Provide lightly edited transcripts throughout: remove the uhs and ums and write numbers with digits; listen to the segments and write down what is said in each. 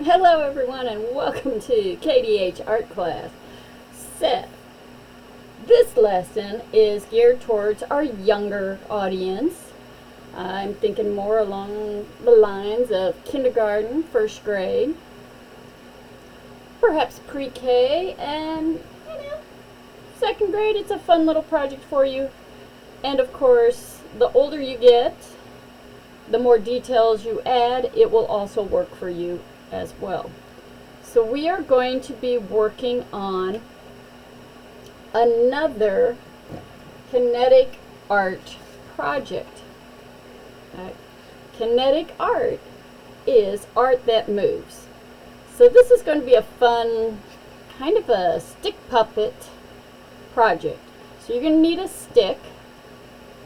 Hello everyone and welcome to KDH Art Class. So, this lesson is geared towards our younger audience. I'm thinking more along the lines of kindergarten, first grade, perhaps pre-K, and second grade. It's a fun little project for you. And of course, the older you get, the more details you add, it will also work for you as well. So we are going to be working on another kinetic art project. Kinetic art is art that moves. So this is going to be a fun, kind of a stick puppet project. So you're going to need a stick,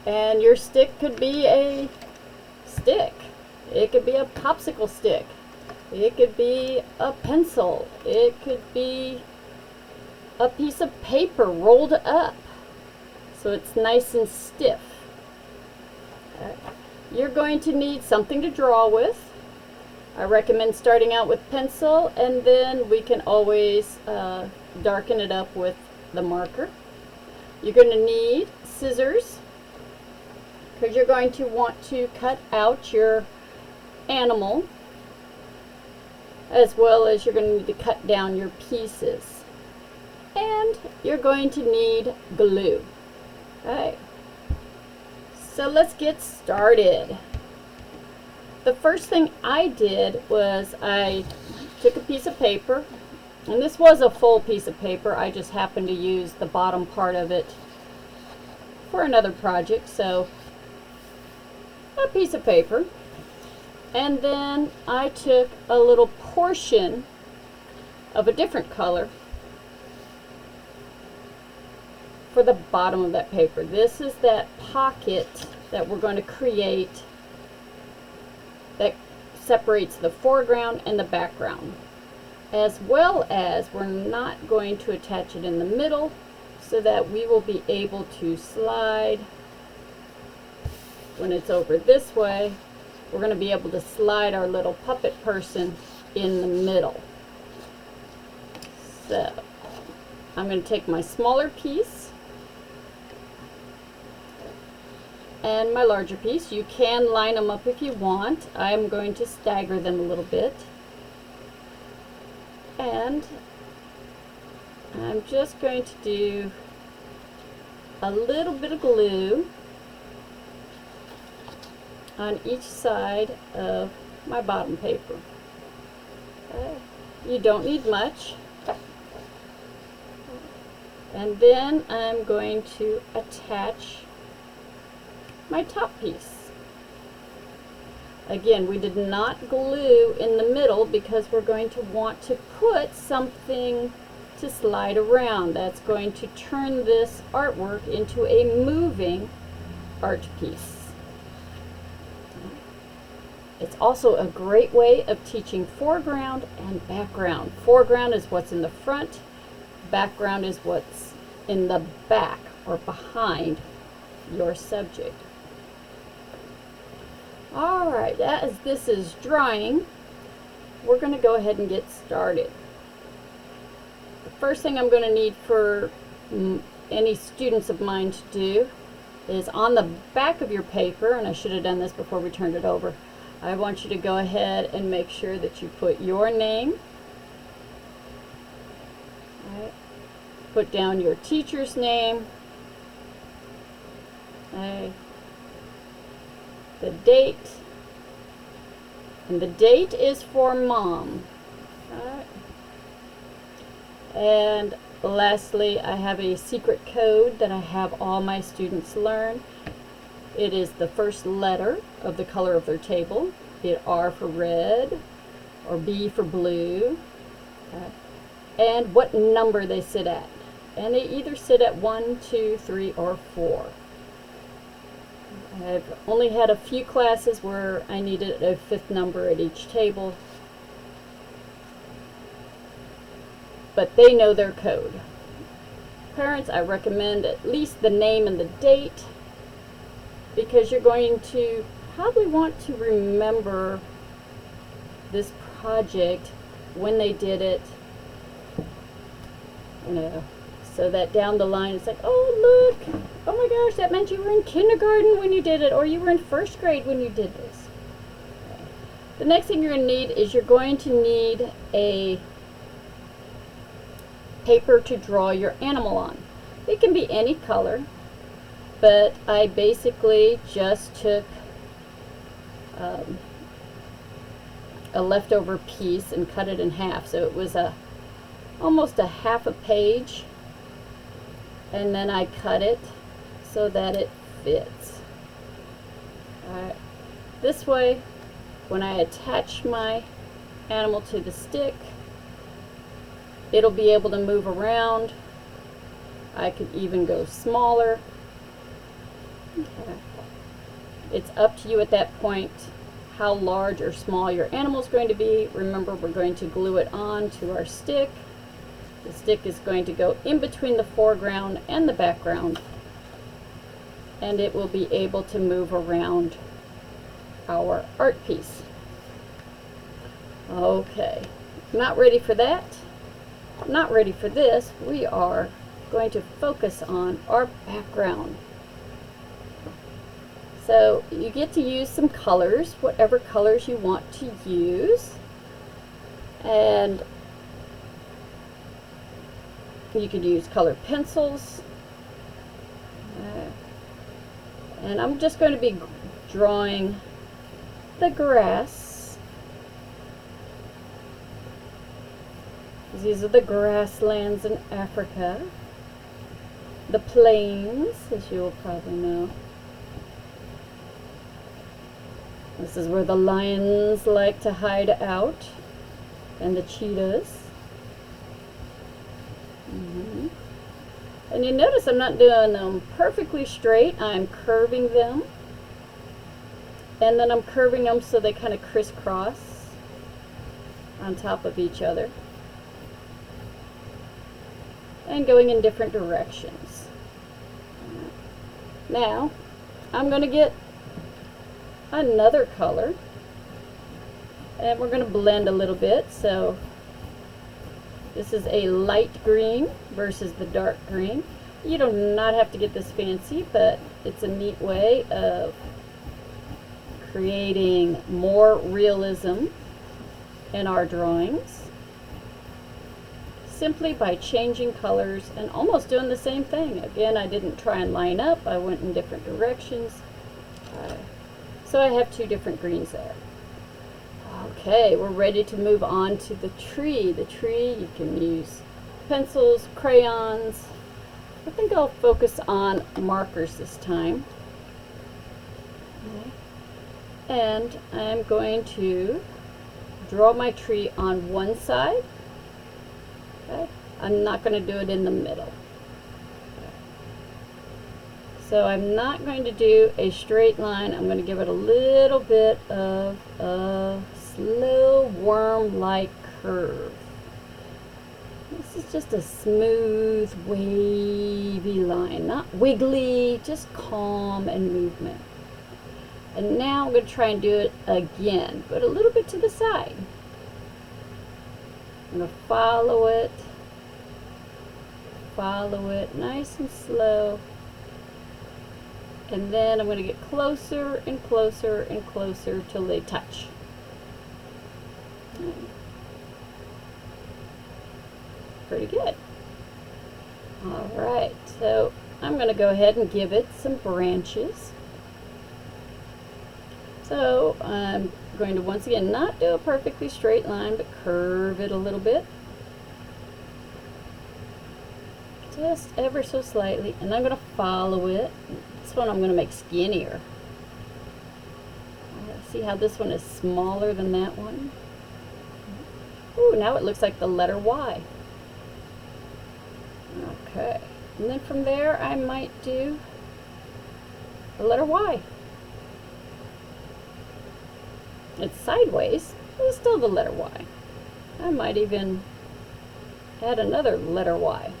and your stick could be a stick. It could be a popsicle stick. It could be a pencil. It could be a piece of paper rolled up so it's nice and stiff. You're going to need something to draw with. I recommend starting out with pencil, and then we can always darken it up with the marker. You're going to need scissors because you're going to want to cut out your animal, as well as you're going to need to cut down your pieces. And you're going to need glue. Alright, so let's get started. The first thing I did was I took a piece of paper, and this was a full piece of paper. I just happened to use the bottom part of it for another project, so a piece of paper. And then I took a little portion of a different color for the bottom of that paper. This is that pocket that we're going to create that separates the foreground and the background, as well as we're not going to attach it in the middle, so that we will be able to slide when it's over this way. We're going to be able to slide our little puppet person in the middle. So I'm going to take my smaller piece and my larger piece. You can line them up if you want. I'm going to stagger them a little bit. And I'm just going to do a little bit of glue on each side of my bottom paper. You don't need much. And then I'm going to attach my top piece. Again, we did not glue in the middle because we're going to want to put something to slide around. That's going to turn this artwork into a moving art piece. It's also a great way of teaching foreground and background. Foreground is what's in the front. Background is what's in the back or behind your subject. Alright, as this is drying, we're going to go ahead and get started. The first thing I'm going to need for any students of mine to do is on the back of your paper, and I should have done this before we turned it over, I want you to go ahead and make sure that you put your name. Right. Put down your teacher's name. Okay. The date. And the date is for mom. Right. And lastly, I have a secret code that I have all my students learn. It is the first letter of the color of their table, be it R for red or B for blue, and what number they sit at. And they either sit at 1, 2, 3, or 4. I've only had a few classes where I needed a 5th number at each table, but they know their code. Parents, I recommend at least the name and the date, because you're going to probably want to remember this project when they did it, you know, so that down the line it's like, oh look, oh my gosh, that meant you were in kindergarten when you did it, or you were in first grade when you did this. The next thing you're going to need is you're going to need a paper to draw your animal on. It can be any color, but I basically just took a leftover piece and cut it in half, so it was almost a half a page, and then I cut it so that it fits. Alright, this way when I attach my animal to the stick, it'll be able to move around. I could even go smaller. Okay. It's up to you at that point how large or small your animal is going to be. Remember, we're going to glue it on to our stick. The stick is going to go in between the foreground and the background, and it will be able to move around our art piece. Okay, not ready for that, not ready for this. We are going to focus on our background. So you get to use some colors, whatever colors you want to use, and you could use colored pencils. And I'm just going to be drawing the grass. These are the grasslands in Africa. The plains, as you will probably know. This is where the lions like to hide out, and the cheetahs. And you notice I'm not doing them perfectly straight. I'm curving them. And then I'm curving them so they kind of crisscross on top of each other, and going in different directions. Now, I'm going to get another color, and we're going to blend a little bit. So this is a light green versus the dark green. You do not have to get this fancy, but it's a neat way of creating more realism in our drawings, simply by changing colors and almost doing the same thing. Again, I didn't try and line up, I went in different directions. So I have two different greens there. Okay, we're ready to move on to the tree. The tree, you can use pencils, crayons. I think I'll focus on markers this time. Okay. And I'm going to draw my tree on one side. Okay. I'm not going to do it in the middle. Okay. So I'm not going to do a straight line. I'm going to give it a little bit of a slow worm-like curve. This is just a smooth, wavy line, not wiggly, just calm and movement. And now I'm going to try and do it again, but a little bit to the side. I'm going to follow it nice and slow. And then I'm going to get closer and closer and closer till they touch. Pretty good. Alright, so I'm going to go ahead and give it some branches. So I'm going to once again not do a perfectly straight line, but curve it a little bit. Just ever so slightly. And I'm going to follow it. This one I'm going to make skinnier. See how this one is smaller than that one? Ooh, now it looks like the letter Y. Okay, and then from there I might do the letter Y. It's sideways, but it's still the letter Y. I might even add another letter Y.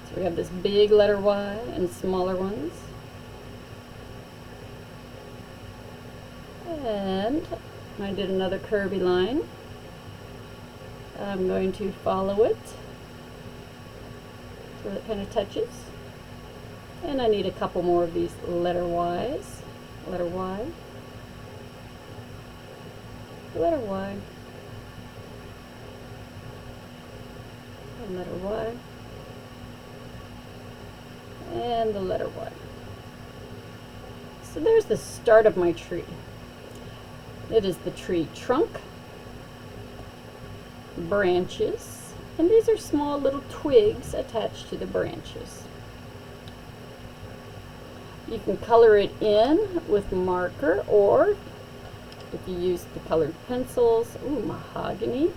So we have this big letter Y and smaller ones. And I did another curvy line. I'm going to follow it so it kind of touches. And I need a couple more of these letter Y's. Letter Y. Letter Y. Letter Y. And the letter Y. So there's the start of my tree. It is the tree trunk, branches, and these are small little twigs attached to the branches. You can color it in with marker, or if you use the colored pencils, ooh, mahogany.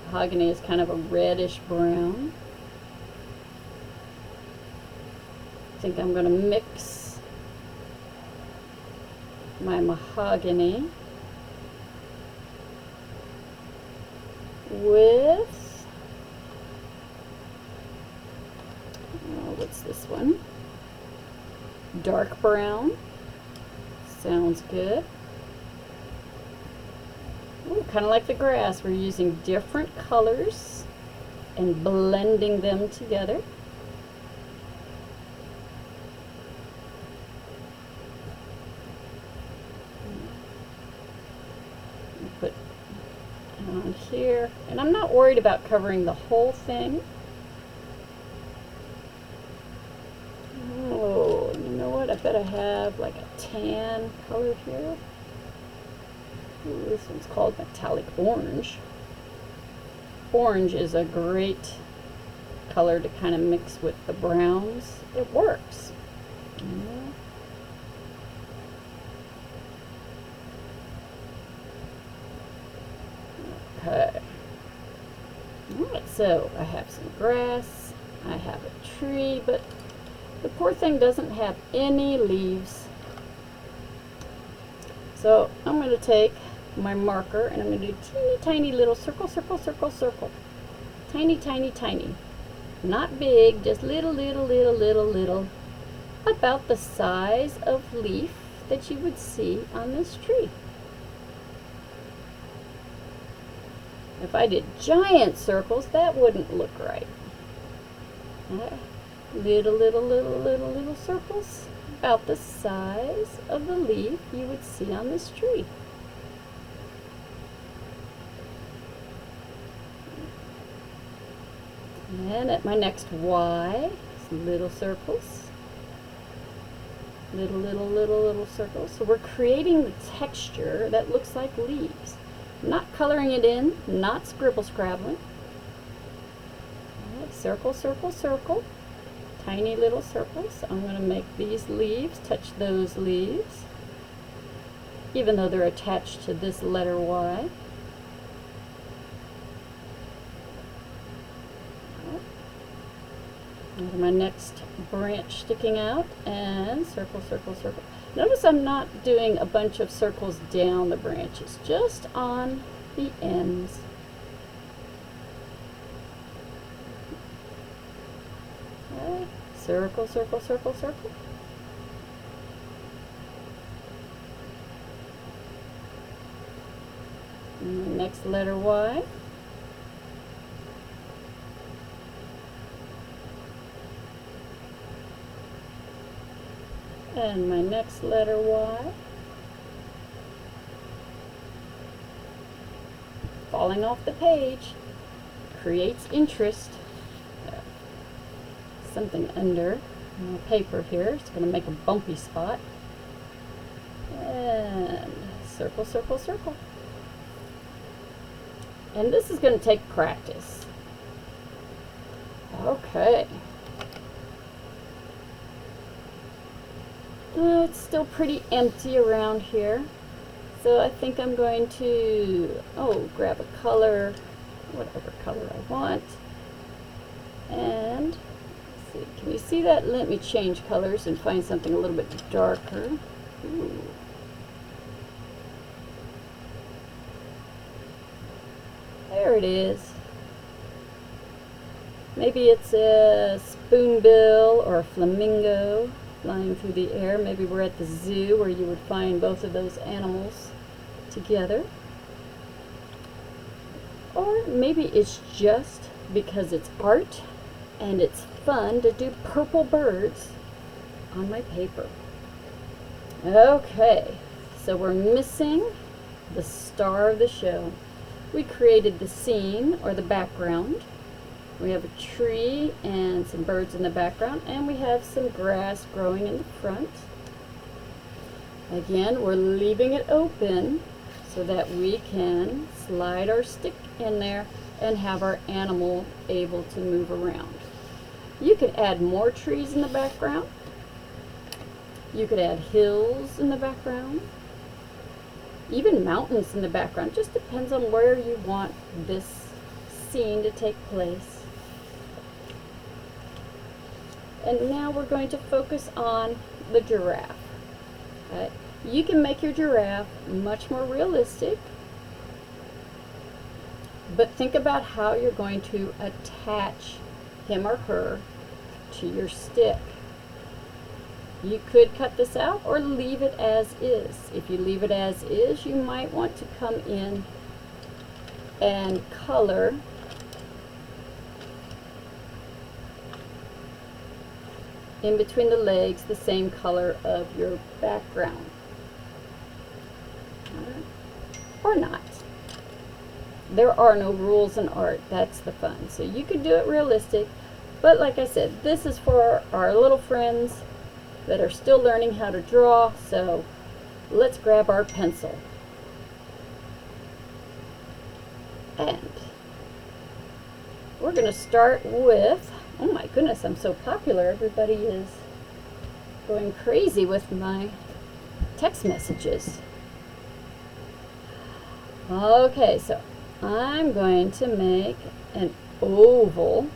Mahogany is kind of a reddish brown. I think I'm going to mix my mahogany with, what's this one? Dark brown. Sounds good. Kind of like the grass, we're using different colors and blending them together. Put it on here, and I'm not worried about covering the whole thing. Oh, you know what? I bet I have like a tan color here. Ooh, this one's called metallic orange. Orange is a great color to kind of mix with the browns. It works. Okay. Alright, so I have some grass, I have a tree, but the poor thing doesn't have any leaves. So I'm going to take my marker and I'm going to do teeny tiny little circle, circle, circle, circle. Tiny, tiny, tiny. Not big, just little, little, little, little, little. About the size of leaf that you would see on this tree. If I did giant circles, that wouldn't look right. Little, little, little, little, little circles. About the size of the leaf you would see on this tree. And at my next Y, little circles. Little, little, little, little circles. So we're creating the texture that looks like leaves. I'm not coloring it in, not scribble scrabbling. Circle, circle, circle. Tiny little circles. I'm going to make these leaves touch those leaves, even though they're attached to this letter Y. And my next branch sticking out, and circle, circle, circle. Notice I'm not doing a bunch of circles down the branches, just on the ends. Okay. Circle, circle, circle, circle. And the next letter Y. And my next letter Y. Falling off the page creates interest. Something under my paper here. It's going to make a bumpy spot. And circle, circle, circle. And this is going to take practice. Okay. It's still pretty empty around here. So I think I'm going to, grab a color, whatever color I want. And, let's see, can you see that? Let me change colors and find something a little bit darker. Ooh. There it is. Maybe it's a spoonbill or a flamingo flying through the air. Maybe we're at the zoo where you would find both of those animals together. Or maybe it's just because it's art and it's fun to do purple birds on my paper. Okay, so we're missing the star of the show. We created the scene or the background. We have a tree and some birds in the background, and we have some grass growing in the front. Again, we're leaving it open so that we can slide our stick in there and have our animal able to move around. You could add more trees in the background. You could add hills in the background. Even mountains in the background. Just depends on where you want this scene to take place. And now we're going to focus on the giraffe. You can make your giraffe much more realistic, but think about how you're going to attach him or her to your stick. You could cut this out or leave it as is. If you leave it as is, you might want to come in and color in between the legs the same color of your background. Or not. There are no rules in art. That's the fun. So you could do it realistic, but like I said, this is for our little friends that are still learning how to draw. So let's grab our pencil. And we're going to start with, oh my goodness, I'm so popular. Everybody is going crazy with my text messages. Okay, so I'm going to make an oval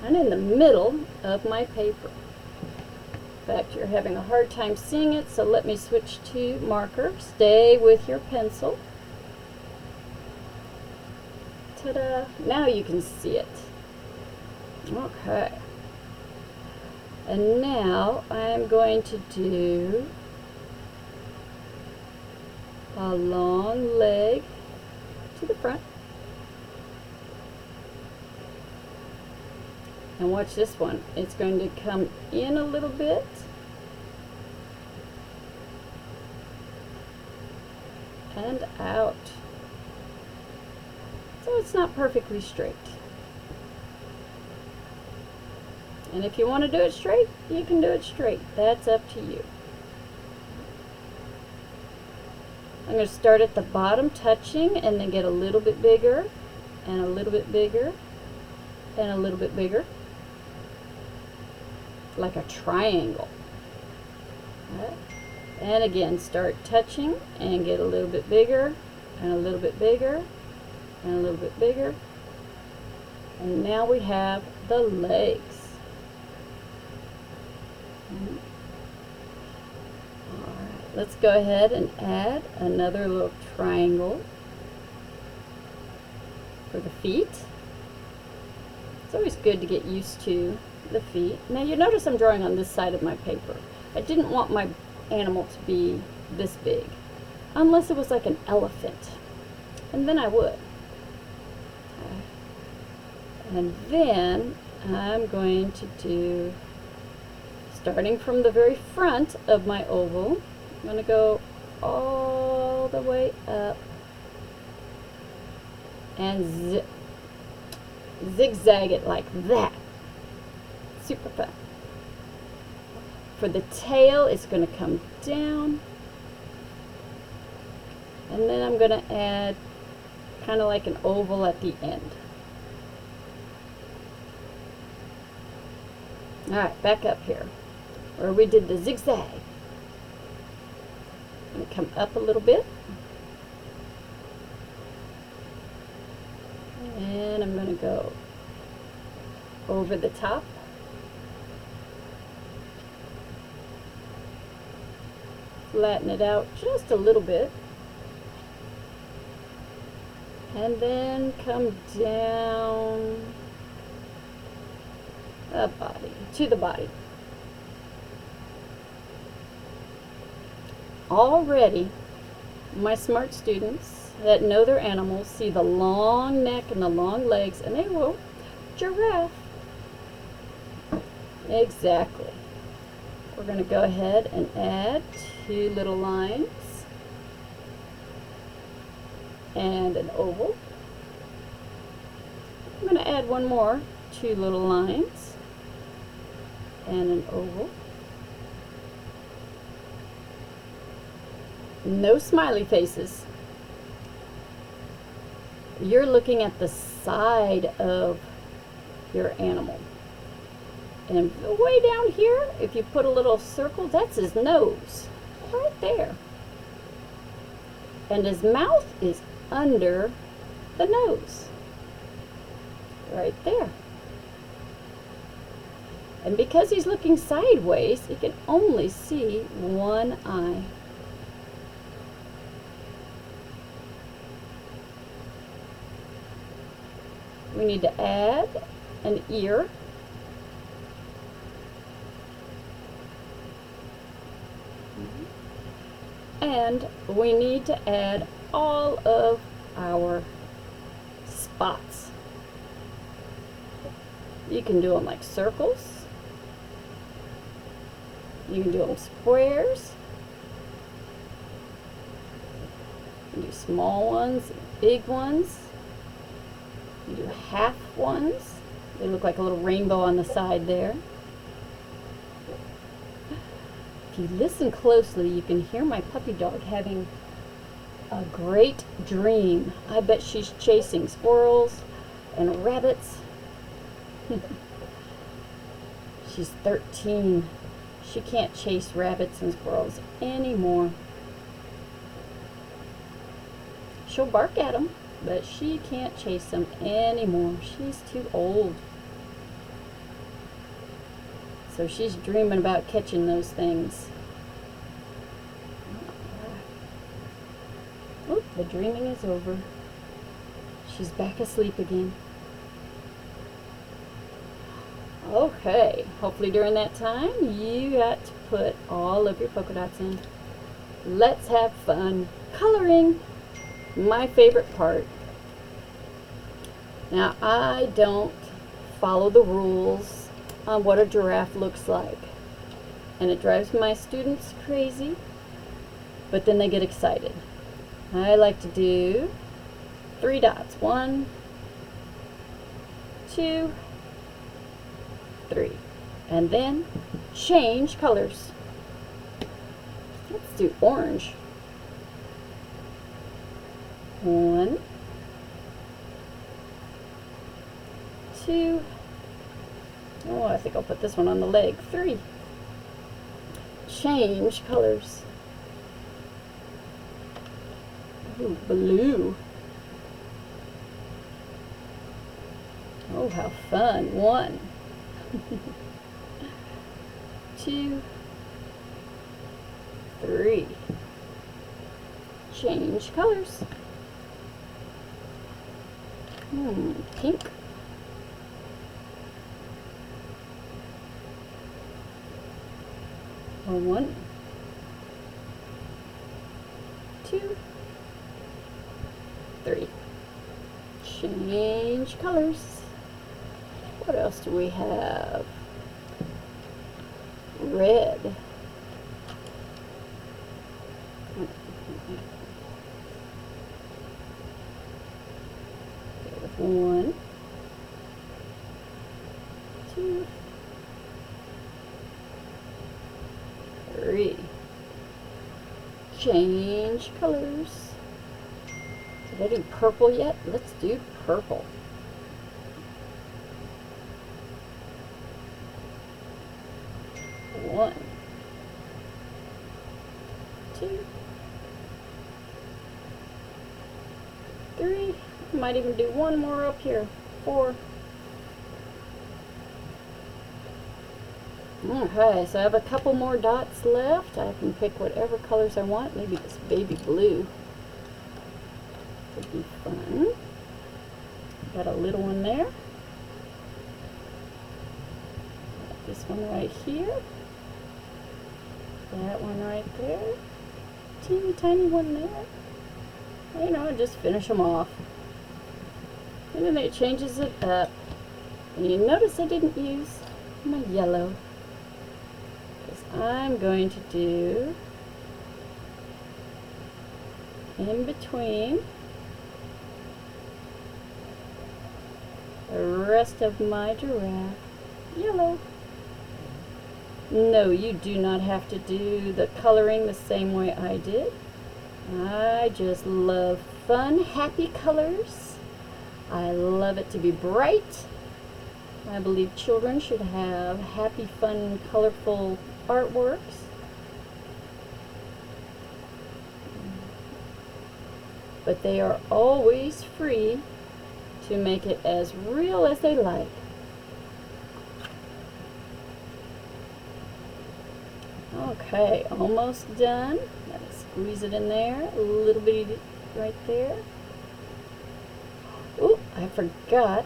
and in the middle of my paper. In fact, you're having a hard time seeing it, so let me switch to marker. Stay with your pencil. Ta-da! Now you can see it. Okay. And now I'm going to do a long leg to the front. And watch this one. It's going to come in a little bit. And out. So it's not perfectly straight. And if you want to do it straight, you can do it straight. That's up to you. I'm going to start at the bottom, touching, and then get a little bit bigger, and a little bit bigger, and a little bit bigger, like a triangle. Right. And again, start touching, and get a little bit bigger, and a little bit bigger, and a little bit bigger. And now we have the legs. Let's go ahead and add another little triangle for the feet. It's always good to get used to the feet. Now you notice I'm drawing on this side of my paper. I didn't want my animal to be this big, unless it was like an elephant, and then I would. And then I'm going to do, starting from the very front of my oval, I'm going to go all the way up and zigzag it like that. Super fun. For the tail, it's going to come down, and then I'm going to add kind of like an oval at the end. Alright, back up here where we did the zigzag. I'm going to come up a little bit, and I'm going to go over the top, flatten it out just a little bit, and then come down the body, to the body. Already My smart students that know their animals see the long neck and the long legs, and they will, giraffe. Exactly. We're going to go ahead and add 2 little lines and an oval. I'm going to add one more, 2 little lines and an oval. No smiley faces. You're looking at the side of your animal. And way down here, if you put a little circle, that's his nose, right there. And his mouth is under the nose, right there. And because he's looking sideways, you can only see one eye. We need to add an ear. And we need to add all of our spots. You can do them like circles. You can do them squares. You can do small ones, big ones. You do half ones. They look like a little rainbow on the side there. If you listen closely, you can hear my puppy dog having a great dream. I bet she's chasing squirrels and rabbits. She's 13. She can't chase rabbits and squirrels anymore. She'll bark at them, but she can't chase them anymore. She's too old. So she's dreaming about catching those things. Oh, the dreaming is over. She's back asleep again. Okay, hopefully during that time you got to put all of your polka dots in. Let's have fun coloring. My favorite part. Now, I don't follow the rules on what a giraffe looks like, and it drives my students crazy, but then they get excited. I like to do 3 dots. 1, 2, 3, and then change colors. Let's do orange. 1, 2, oh, I think I'll put this one on the leg. 3. Change colors. Ooh, blue. Oh, how fun. 1, 2, 3. Change colors. Pink. 1, 2, 3. Change colors. What else do we have? Red. With 1, 2, 3. Change colors. Did I do purple yet? Let's do purple. 1, 2, 3. Might even do one more up here. 4. Okay, so I have a couple more dots left. I can pick whatever colors I want. Maybe this baby blue would be fun. Got a little one there. Got this one right here. That one right there. teeny tiny one there. You know, just finish them off. And then it changes it up. And you notice I didn't use my yellow, because I'm going to do in between the rest of my giraffe yellow. No, you do not have to do the coloring the same way I did. I just love fun, happy colors. I love it to be bright. I believe children should have happy, fun, colorful artworks. But they are always free to make it as real as they like. Okay, almost done. Gotta squeeze it in there, a little bitty right there. Ooh, I forgot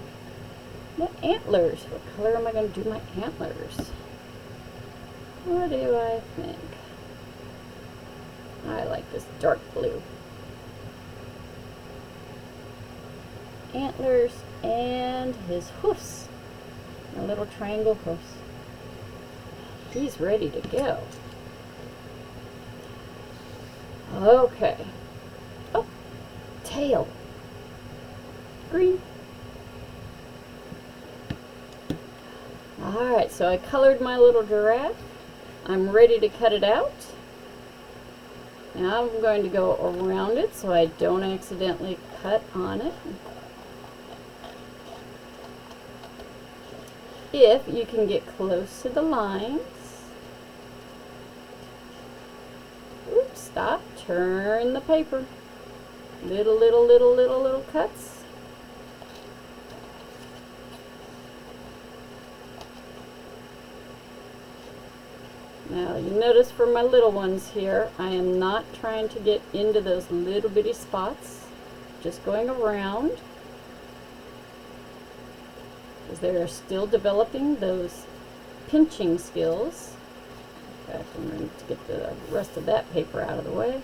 the antlers. What color am I going to do my antlers? What do I think? I like this dark blue. Antlers and his hoofs. A little triangle hoofs. He's ready to go. Okay. Oh, tail. Green. Alright, so I colored my little giraffe. I'm ready to cut it out. Now I'm going to go around it so I don't accidentally cut on it. If you can get close to the lines. Oops, stop. Turn the paper. Little cuts. Now you notice for my little ones here, I am not trying to get into those little bitty spots. Just going around. Because they're still developing those pinching skills. In fact, I'm going to get the rest of that paper out of the way.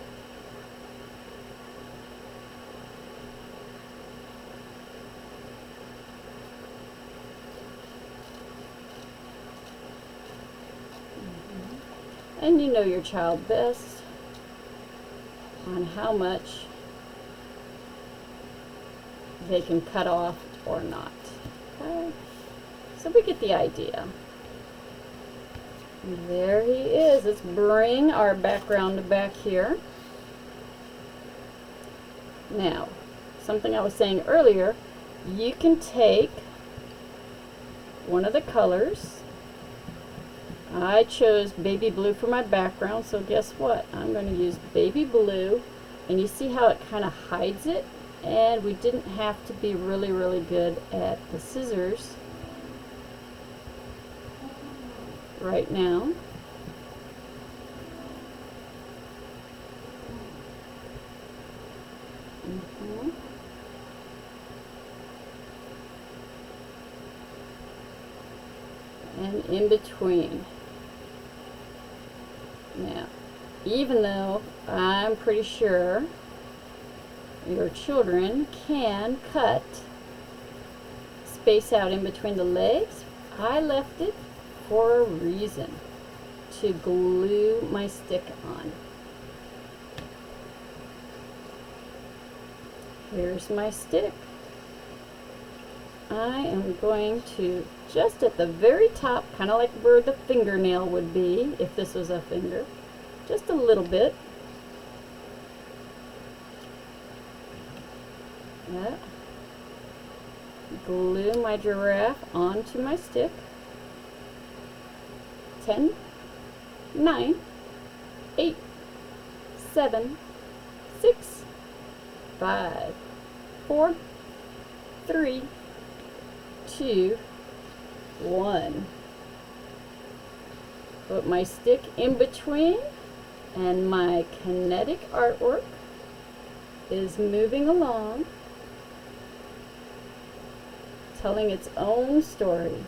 And you know your child best on how much they can cut off or not. Okay, so we get the idea. And there he is. Let's bring our background back here. Now, something I was saying earlier, you can take one of the colors. I chose baby blue for my background, so guess what? I'm going to use baby blue, and you see how it kind of hides it? And we didn't have to be really good at the scissors right now. And in between. Now, even though I'm pretty sure your children can cut space out in between the legs, I left it for a reason, to glue my stick on. Here's my stick. I am going to, just at the very top, kind of like where the fingernail would be if this was a finger, just a little bit. Yeah. Glue my giraffe onto my stick. 10, 9, 8, 7, 6, 5, 4, 3, 2, 1. Put my stick in between, and my kinetic artwork is moving along, telling its own story.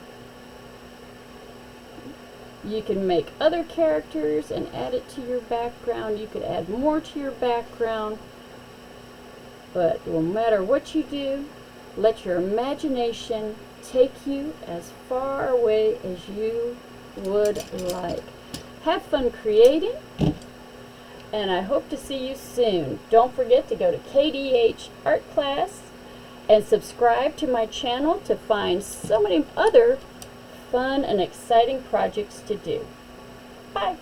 You can make other characters and add it to your background. You could add more to your background. But no matter what you do, let your imagination take you as far away as you would like. Have fun creating, and I hope to see you soon. Don't forget to go to KDH Art Class and subscribe to my channel to find so many other fun and exciting projects to do. Bye.